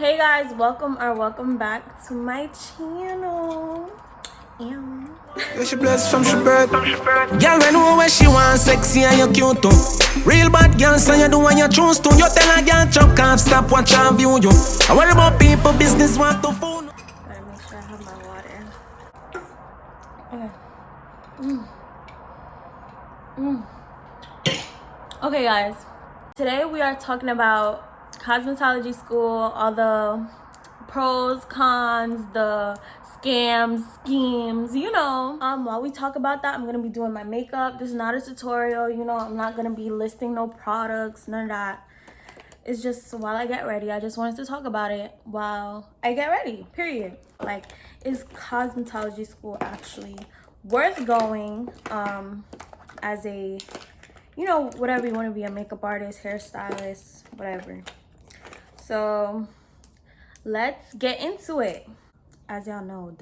Hey guys, welcome back to my channel. Yeah, she blessed from she birth. Girl, we know where she want, sexy and you cute too. Real bad girl, so you do what you choose to. You tell a girl chop off, stop watch and view you. I worry about people, business want to phone. Gotta make sure I have my water. Okay guys, today we are talking about cosmetology school, all the pros, cons, the scams, schemes, while we talk about that, I'm gonna be doing my makeup. This is not a tutorial, I'm not gonna be listing no products, none of that. It's just while I get ready, I just wanted to talk about it while I get ready, period. Like, is cosmetology school actually worth going as a, whatever you want to be, a makeup artist, hairstylist, whatever. So let's get into it. As y'all know,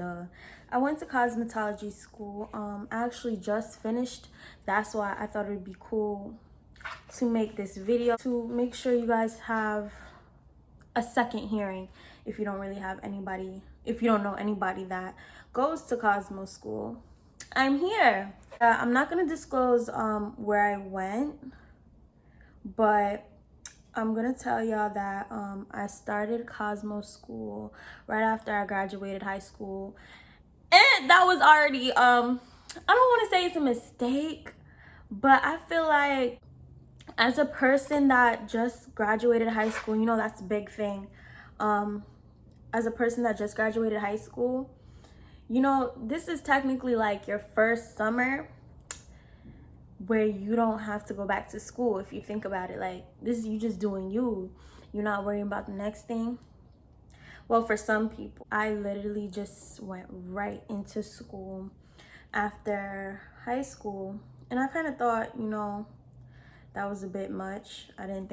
I went to cosmetology school. I actually just finished. That's why I thought it would be cool to make this video to make sure you guys have a second hearing if you don't really have anybody, if you don't know anybody that goes to Cosmo school. I'm here. I'm not gonna disclose where I went, but I'm gonna tell y'all that I started Cosmo school right after I graduated high school, and that was already I don't want to say it's a mistake, but I feel like as a person that just graduated high school, that's a big thing. As a person that just graduated high school, this is technically like your first summer where you don't have to go back to school. If you think about it, like, this is you just doing you. You're not worrying about the next thing. Well, for some people, I literally just went right into school after high school, and I kind of thought, that was a bit much. I didn't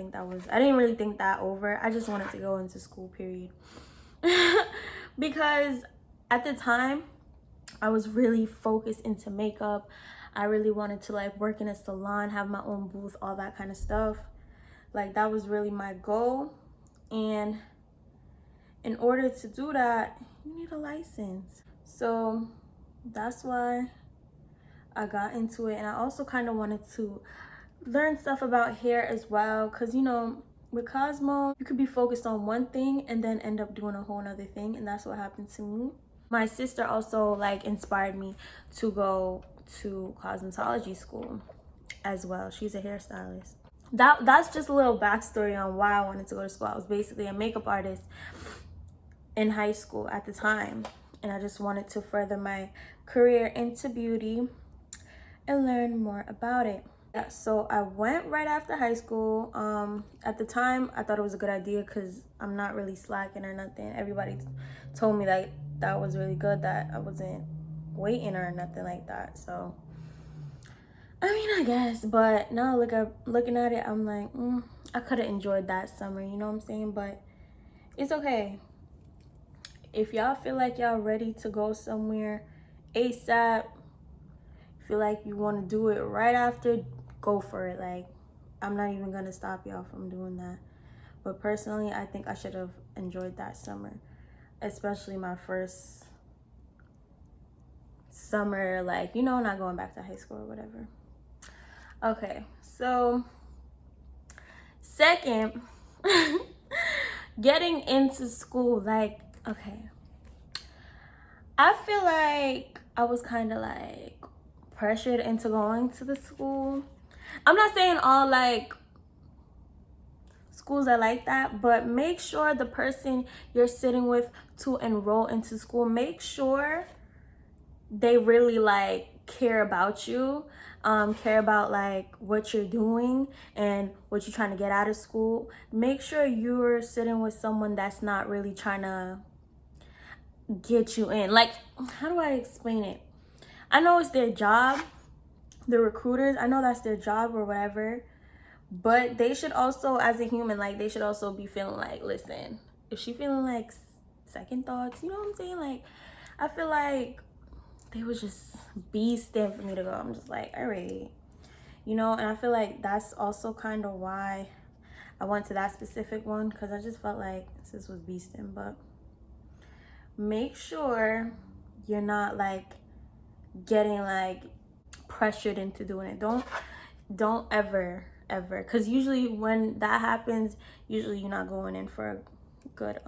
really think that over. I just wanted to go into school, period. Because at the time, I was really focused into makeup. I really wanted to like work in a salon, have my own booth, all that kind of stuff. Like, that was really my goal. And in order to do that, you need a license. So that's why I got into it. And I also kind of wanted to learn stuff about hair as well, because with Cosmo, you could be focused on one thing and then end up doing a whole nother thing, and that's what happened to me. My sister also like inspired me to go to cosmetology school as well. She's a hairstylist. That's just a little backstory on why I wanted to go to school. I was basically a makeup artist in high school at the time, and I just wanted to further my career into beauty and learn more about it. Yeah, so I went right after high school. At the time, I thought it was a good idea because I'm not really slacking or nothing. Everybody told me that that was really good, that I wasn't waiting or nothing like that. So, I mean, I guess. But now looking at it, I'm like, I could have enjoyed that summer, you know what I'm saying? But it's okay. If y'all feel like y'all ready to go somewhere ASAP, feel like you want to do it right after, go for it. Like, I'm not even gonna stop y'all from doing that. But personally, I think I should have enjoyed that summer, especially my first summer, like, not going back to high school or whatever. Okay, so second, getting into school, like, okay, I feel like I was kind of like pressured into going to the school. I'm not saying all like schools are like that, but make sure the person you're sitting with to enroll into school, make sure they really like care about you, care about like what you're doing and what you're trying to get out of school. Make sure you're sitting with someone that's not really trying to get you in. Like, how do I explain it? I know it's their job, the recruiters, I know that's their job or whatever, but they should also, as a human, like, they should also be feeling like, listen, if she feeling like second thoughts, you know what I'm saying? Like, I feel like they was just beasting for me to go. I'm just like, all right, and I feel like that's also kind of why I went to that specific one because I just felt like sis was beasting. But make sure you're not like getting like pressured into doing it. Don't ever, because usually when that happens, usually you're not going in for a good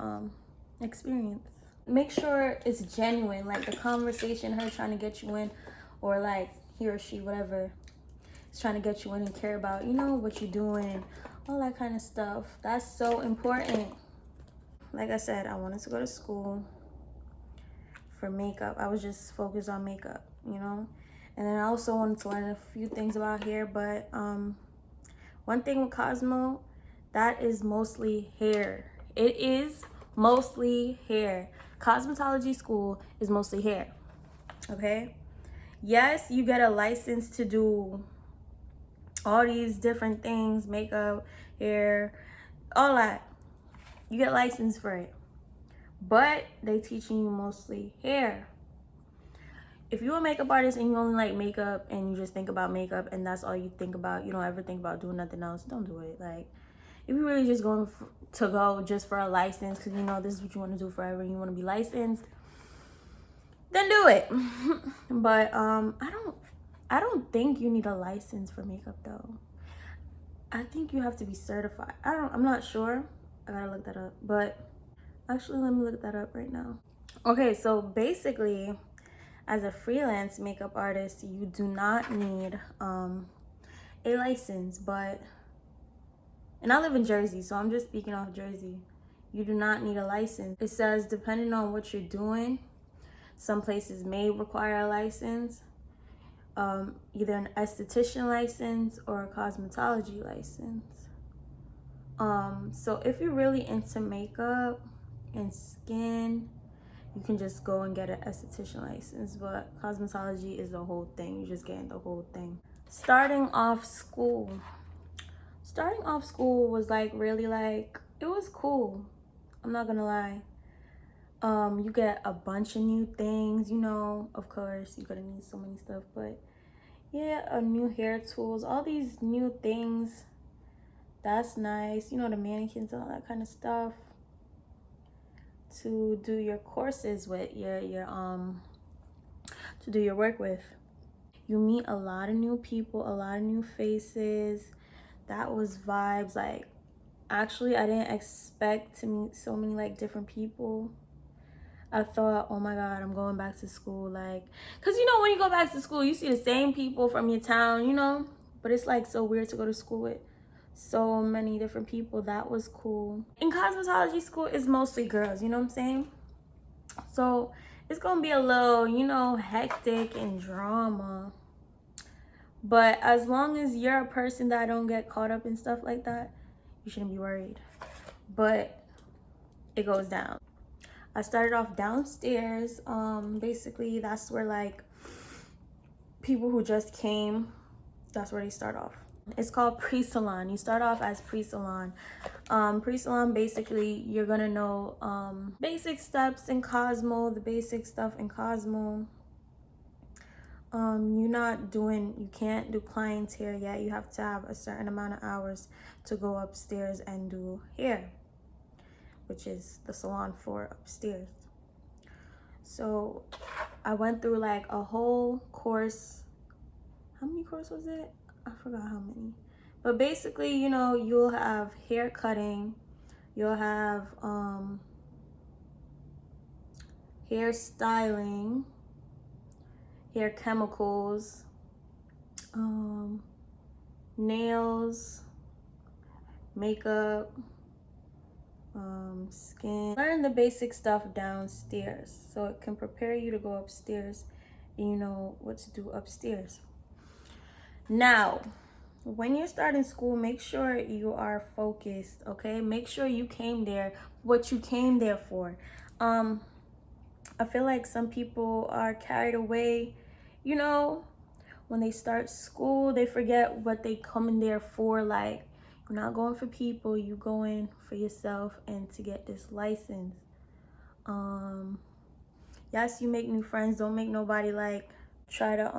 experience. Make sure it's genuine, like the conversation, her trying to get you in, or like he or she, whatever, is trying to get you in and care about, you know, what you're doing, all that kind of stuff. That's so important. Like I said, I wanted to go to school for makeup. I was just focused on makeup, you know. And then I also wanted to learn a few things about hair, but one thing with Cosmo, that is mostly hair. It is mostly hair. Cosmetology school is mostly hair, okay? Yes, you get a license to do all these different things, makeup, hair, all that. You get license for it. But they teaching you mostly hair. If you're a makeup artist and you only like makeup and you just think about makeup and that's all you think about, you don't ever think about doing nothing else, don't do it. Like, if you're really just going to go just for a license because you know this is what you want to do forever and you want to be licensed, then do it. But I don't think you need a license for makeup though. I think you have to be certified. I'm not sure. I gotta look that up. But actually, let me look that up right now. Okay, so basically, as a freelance makeup artist, you do not need a license, and I live in Jersey, so I'm just speaking off Jersey. You do not need a license. It says depending on what you're doing, some places may require a license, either an esthetician license or a cosmetology license. So if you're really into makeup and skin, you can just go and get an esthetician license, but cosmetology is the whole thing. You're just getting the whole thing. Starting off school was like really like, it was cool. I'm not gonna lie. You get a bunch of new things, you know, of course you're gonna need so many stuff, but yeah, new hair tools, all these new things. That's nice, you know, the mannequins and all that kind of stuff to do your courses with, to do your work with. You meet a lot of new people, a lot of new faces. That was vibes. Like, actually, I didn't expect to meet so many like different people. I thought, oh my God, I'm going back to school. Like, cause you know, when you go back to school, you see the same people from your town, you know, but it's like so weird to go to school with so many different people. That was cool. In cosmetology school, it's mostly girls, you know what I'm saying? So it's gonna be a little, you know, hectic and drama. But as long as you're a person that don't get caught up in stuff like that, you shouldn't be worried. But it goes down. I started off downstairs. Basically that's where like people who just came, that's where they start off. It's called pre-salon. You start off as pre-salon. Pre-salon, basically you're gonna know basic steps in Cosmo, the basic stuff in Cosmo. You can't do clients hair yet. You have to have a certain amount of hours to go upstairs and do hair, which is the salon for upstairs. So I went through like a whole course. How many courses was it? I forgot how many. But basically, you know, you'll have hair cutting, you'll have hair styling, hair chemicals, nails, makeup, skin. Learn the basic stuff downstairs so it can prepare you to go upstairs and you know what to do upstairs. Now, when you're starting school, make sure you are focused, okay? Make sure you came there what you came there for. I feel like some people are carried away, you know, when they start school, they forget what they come in there for. Like, you're not going for people, you going for yourself and to get this license. Yes, you make new friends. Don't make nobody like try to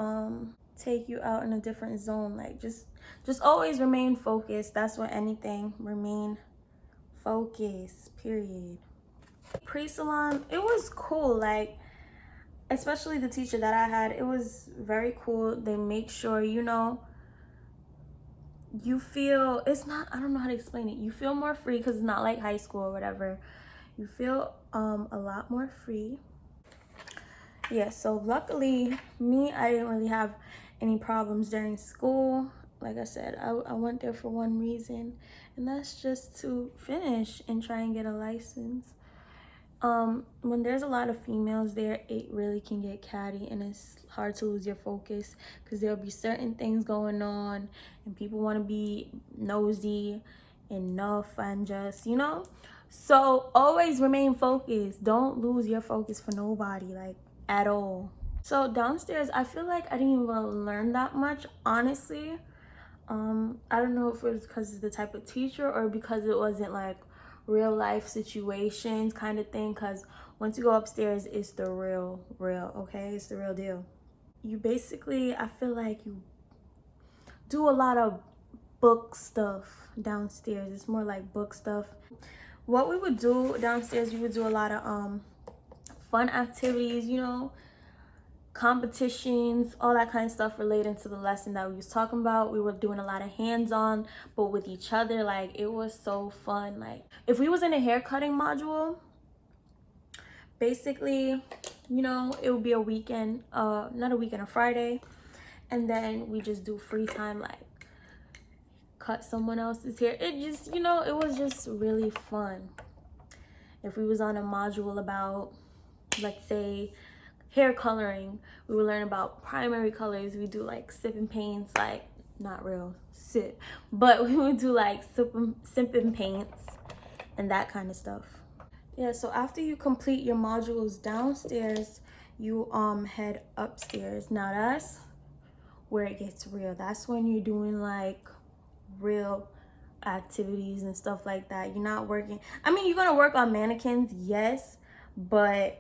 take you out in a different zone. Like just always remain focused. That's what anything, remain focused, period. Pre-salon, it was cool. Like, especially the teacher that I had, it was very cool. They make sure, you know, you feel, it's not, I don't know how to explain it, you feel more free because it's not like high school or whatever. You feel a lot more free. Yeah, so luckily me, I didn't really have any problems during school. Like I said, I went there for one reason, and that's just to finish and try and get a license. When there's a lot of females there, it really can get catty, and it's hard to lose your focus because there'll be certain things going on and people want to be nosy enough and just, you know. So always remain focused. Don't lose your focus for nobody, like, at all. So downstairs, I feel like I didn't even learn that much, honestly. I don't know if it was because of the type of teacher or because it wasn't like real life situations kind of thing, because once you go upstairs, it's the real, okay? It's the real deal. You basically, I feel like you do a lot of book stuff downstairs. It's more like book stuff. What we would do downstairs, we would do a lot of fun activities, you know, competitions, all that kind of stuff relating to the lesson that we was talking about. We were doing a lot of hands-on, but with each other. Like, it was so fun. Like, if we was in a hair cutting module, basically, you know, it would be a weekend, not a weekend, a Friday, and then we just do free time, like cut someone else's hair. It just, you know, it was just really fun. If we was on a module about, let's say, hair coloring, we would learn about primary colors. We do like sipping paints, like not real sip, but we would do like sipping paints and that kind of stuff. Yeah, so after you complete your modules downstairs, you head upstairs. Now that's where it gets real. That's when you're doing like real activities and stuff like that. You're not working, I mean, you're gonna work on mannequins, yes, but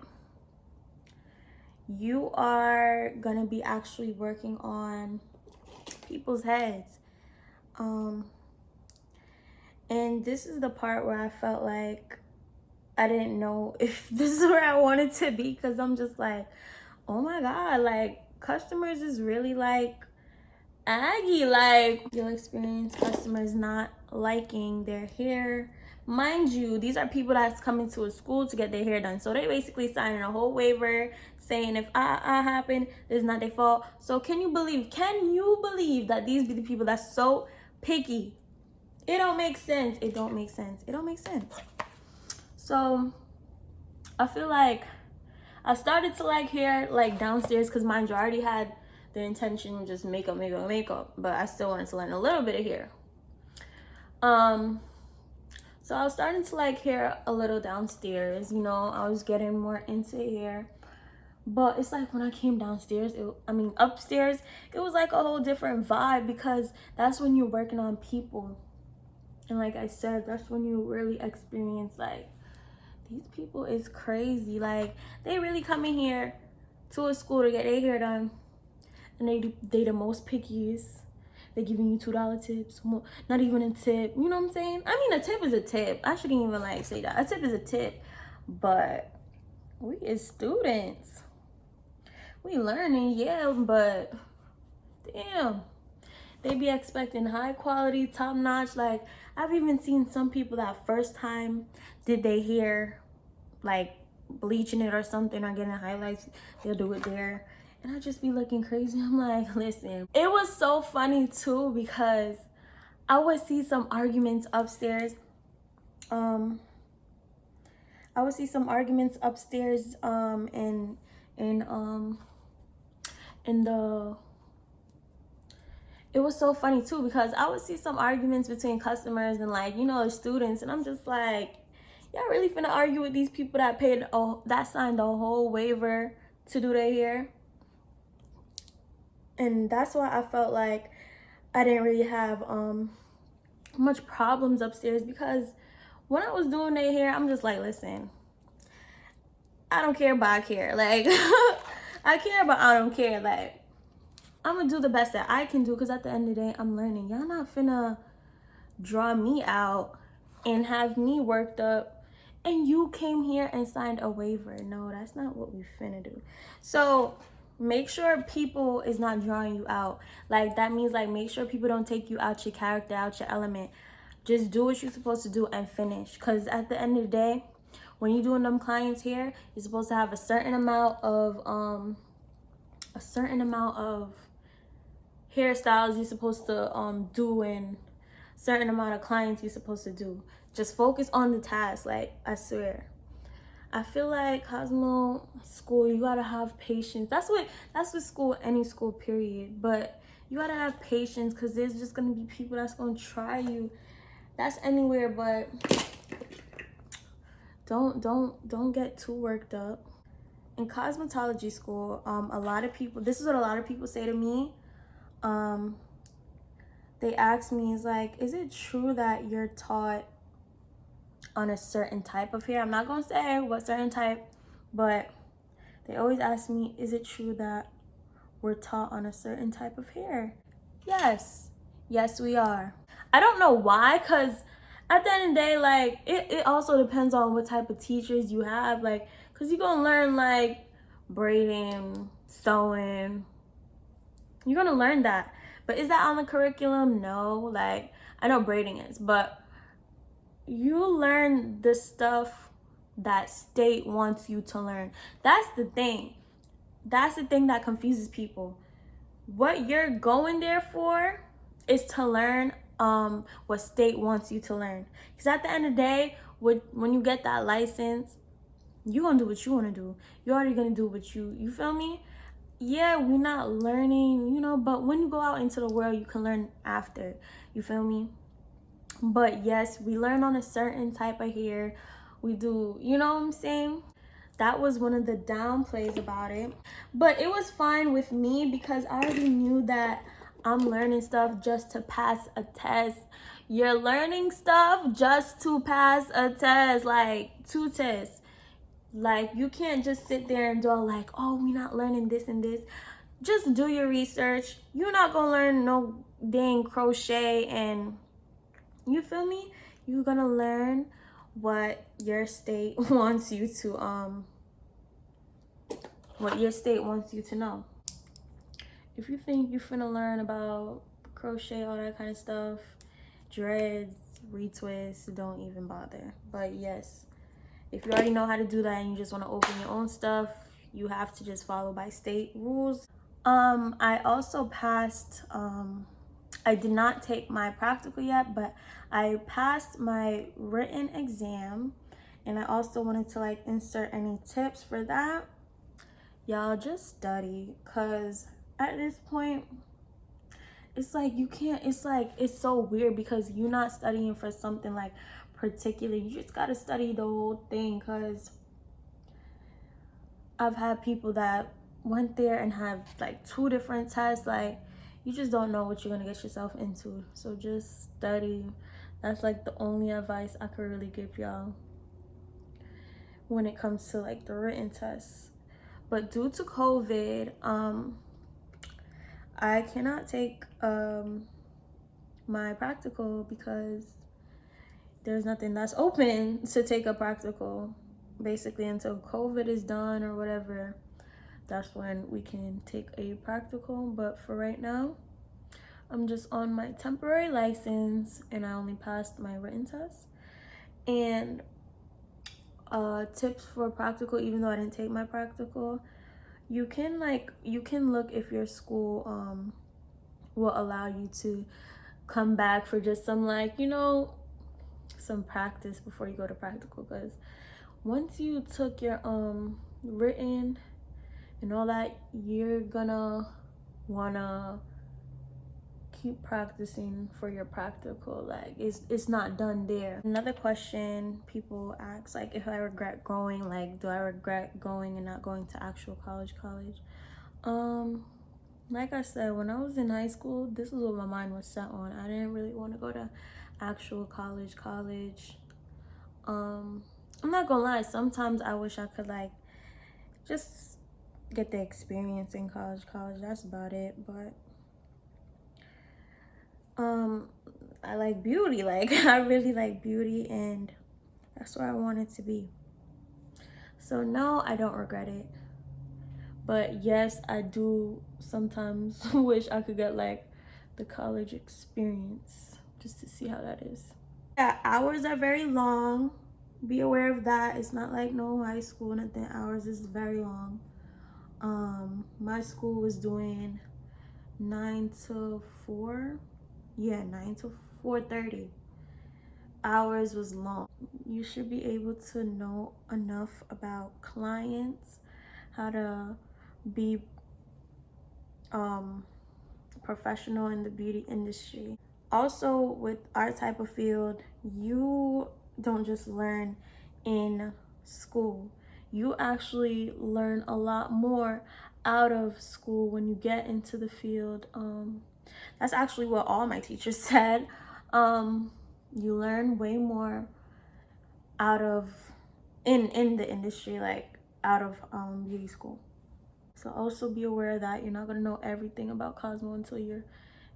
you are gonna be actually working on people's heads. And this is the part where I felt like I didn't know if this is where I wanted to be, because I'm just like, oh my god, like, customers is really like aggy. Like, you'll experience customers not liking their hair. Mind you, these are people that's coming to a school to get their hair done, so they basically signing a whole waiver saying if I happen, it's not their fault. So can you believe that these be the people that's so picky? It don't make sense. It don't make sense. It don't make sense. So I feel like I started to like hair like downstairs, because mind you, I already had the intention of just makeup, but I still wanted to learn a little bit of hair. So I was starting to like hair a little downstairs, you know, I was getting more into hair. But it's like when I came downstairs, upstairs, it was like a whole different vibe, because that's when you're working on people. And like I said, that's when you really experience like, these people is crazy. Like, they really come in here to a school to get their hair done, and they the most pickiest. They giving you $2 tips, not even a tip. You know what I'm saying? I mean, a tip is a tip. I shouldn't even like say that. A tip is a tip, but we as students, we learning, yeah, but damn, they be expecting high quality, top notch. Like, I've even seen some people that first time did their hair, like bleaching it or something, or getting highlights, they'll do it there, and I just be looking crazy. I'm like, listen, it was so funny too, because I would see some arguments upstairs. It was so funny too, because I would see some arguments between customers and, like, you know, the students, and I'm just like, y'all really finna argue with these people that paid, that signed the whole waiver to do their hair? And that's why I felt like I didn't really have much problems upstairs, because when I was doing their hair, I'm just like, listen, I don't care, but I care. Like, I care, but I don't care. Like, I'm gonna do the best that I can do, because at the end of the day, I'm learning. Y'all not finna draw me out and have me worked up and you came here and signed a waiver. No, that's not what we finna do. So make sure people is not drawing you out. Like, that means, like, make sure people don't take you out your character, out your element. Just do what you're supposed to do and finish. Because at the end of the day, when you're doing them clients here, you're supposed to have a certain amount of hairstyles you're supposed to do, and certain amount of clients you're supposed to do. Just focus on the task. Like, I swear, I feel like Cosmo school, you gotta have patience. That's what school, any school period, but you gotta have patience, because there's just gonna be people that's gonna try you. That's anywhere, but don't get too worked up. In cosmetology school, a lot of people, this is what a lot of people say to me. They ask me, is like, is it true that you're taught on a certain type of hair? I'm not gonna say what certain type, but they always ask me, is it true that we're taught on a certain type of hair? Yes, we are. I don't know why, because at the end of the day, like, it also depends on what type of teachers you have, like, because you're gonna learn, like, braiding, sewing, you're gonna learn that. But is that on the curriculum? No. Like, I know braiding is, but you learn the stuff that state wants you to learn. That's the thing that confuses people. What you're going there for is to learn what state wants you to learn. Because at the end of the day, when you get that license, you're gonna do what you want to do. You're already gonna do what you feel me? Yeah, we're not learning, but when you go out into the world, you can learn after. You feel me? But yes, we learn on a certain type of hair. We do, you know what I'm saying? That was one of the downplays about it. But it was fine with me, because I already knew that I'm learning stuff just to pass a test. You're learning stuff just to pass a test, like 2 tests. Like, you can't just sit there and do like, oh, we're not learning this and this. Just do your research. You're not gonna learn no dang crochet, and you feel me? You're gonna learn what your state wants you to know. If you think you're finna learn about crochet, all that kind of stuff, dreads, retwists, don't even bother. But yes, if you already know how to do that and you just want to open your own stuff, you have to just follow by state rules. I also passed, I did not take my practical yet, but I passed my written exam, and I also wanted to like insert any tips for that. Y'all just study, because at this point, it's like you can't, it's so weird, because you're not studying for something like particular. You just gotta study the whole thing, because I've had people that went there and have like 2 different tests. Like, you just don't know what you're gonna get yourself into. So just study. That's like the only advice I could really give y'all when it comes to like the written tests. But due to COVID, I cannot take my practical, because there's nothing that's open to take a practical. Basically, until COVID is done or whatever, that's when we can take a practical. But for right now, I'm just on my temporary license, and I only passed my written test. And tips for practical, even though I didn't take my practical, you can look if your school will allow you to come back for just some some practice before you go to practical. Because once you took your written and all that, you're gonna wanna keep practicing for your practical. Like, it's not done there. Another question people ask, like, if I regret going, like, do I regret going and not going to actual college? Like I said, when I was in high school, this is what my mind was set on. I didn't really want to go to actual college. I'm not gonna lie, sometimes I wish I could like just get the experience in college. That's about it. But I like beauty. Like, I really like beauty, and that's where I want it to be. So no, I don't regret it. But yes, I do sometimes wish I could get like the college experience just to see how that is. Yeah, hours are very long. Be aware of that. It's not like no high school, nothing. Hours is very long. My school was doing 9 to 4. Yeah, 9 to 4:30. Hours was long. You should be able to know enough about clients, how to be professional in the beauty industry. Also, with our type of field, you don't just learn in school. You actually learn a lot more out of school when you get into the field. That's actually what all my teachers said. You learn way more out of in the industry, like out of beauty school. So also be aware that you're not gonna know everything about Cosmo until you're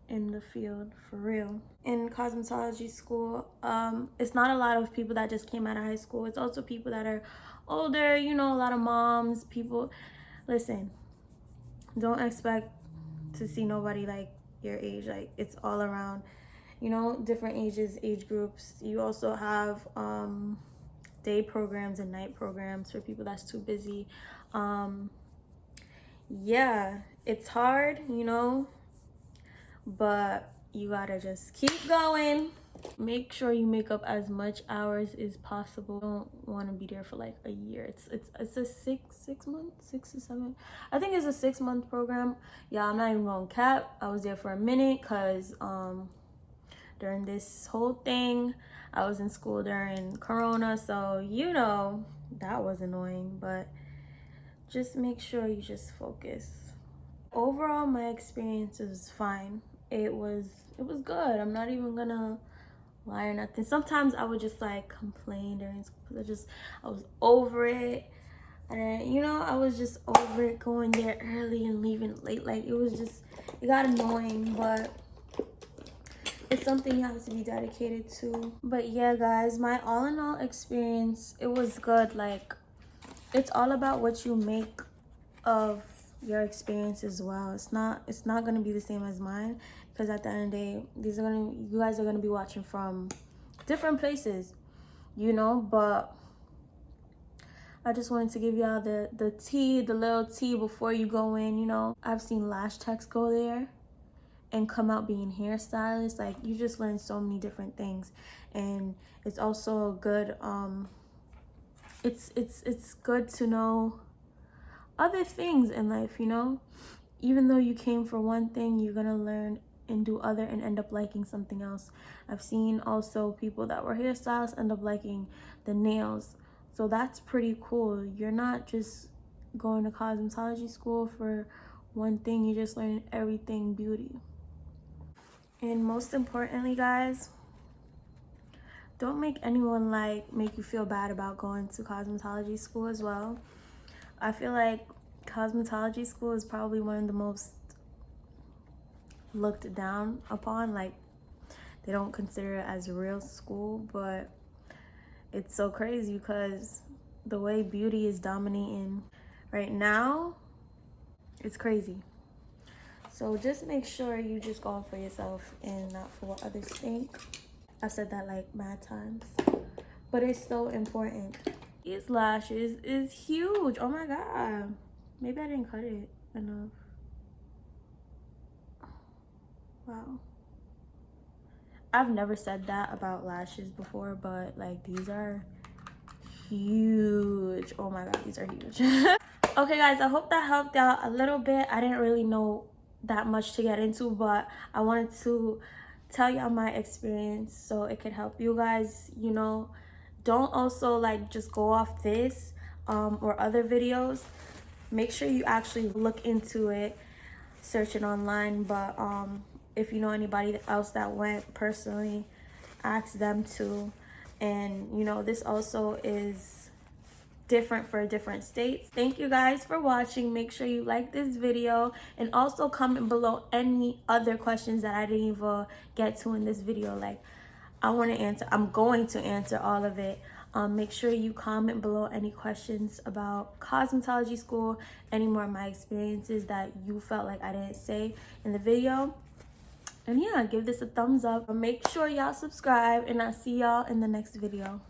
in the field for real. In cosmetology school, it's not a lot of people that just came out of high school. It's also people that are older, you know, a lot of moms, people. Listen, don't expect to see nobody like your age. Like, it's all around, you know, different ages, age groups. You also have day programs and night programs for people that's too busy. Yeah, it's hard, you know, but you gotta just keep going. Make sure you make up as much hours as possible. Don't want to be there for like a year. It's a six months, 6 to 7. I think it's a 6 month program. Yeah, I'm not even gonna cap. I was there for a minute because during this whole thing, I was in school during Corona, so you know that was annoying. But just make sure you just focus. Overall, my experience was fine. It was good. I'm not even gonna lie or nothing. Sometimes I would just like complain during school because I was over it. And you know, I was just over it going there early and leaving late. Like, it got annoying, but it's something you have to be dedicated to. But yeah, guys, my all in all experience, it was good. Like, it's all about what you make of your experience as well. It's not gonna be the same as mine, because at the end of the day, you guys are gonna be watching from different places, you know. But I just wanted to give y'all the little tea before you go in, you know. I've seen lash techs go there and come out being hairstylists. Like, you just learn so many different things, and it's also good. It's good to know other things in life, you know. Even though you came for one thing, you're gonna learn and do other and end up liking something else. I've seen also people that were hairstylists end up liking the nails, so that's pretty cool. You're not just going to cosmetology school for one thing, you just learn everything beauty. And most importantly, guys, don't make anyone make you feel bad about going to cosmetology school as well. I feel like cosmetology school is probably one of the most looked down upon. Like, they don't consider it as a real school, but it's so crazy because the way beauty is dominating right now, it's crazy. So just make sure you just go for yourself and not for what others think. I've said that like mad times, but it's so important. These lashes is huge. Oh my god, maybe I didn't cut it enough. Wow, I've never said that about lashes before, but like, these are huge. Oh my god, these are huge. Okay guys, I hope that helped out a little bit. I didn't really know that much to get into, but I wanted to tell y'all my experience so it could help you guys, you know. Don't also like just go off this or other videos. Make sure you actually look into it, search it online. But if you know anybody else that went personally, ask them to. And you know, this also is different for different states. Thank you guys for watching. Make sure you like this video and also comment below any other questions that I didn't even get to in this video. Like, I'm going to answer all of it. Make sure you comment below any questions about cosmetology school, any more of my experiences that you felt like I didn't say in the video. And yeah, give this a thumbs up. Make sure y'all subscribe, and I'll see y'all in the next video.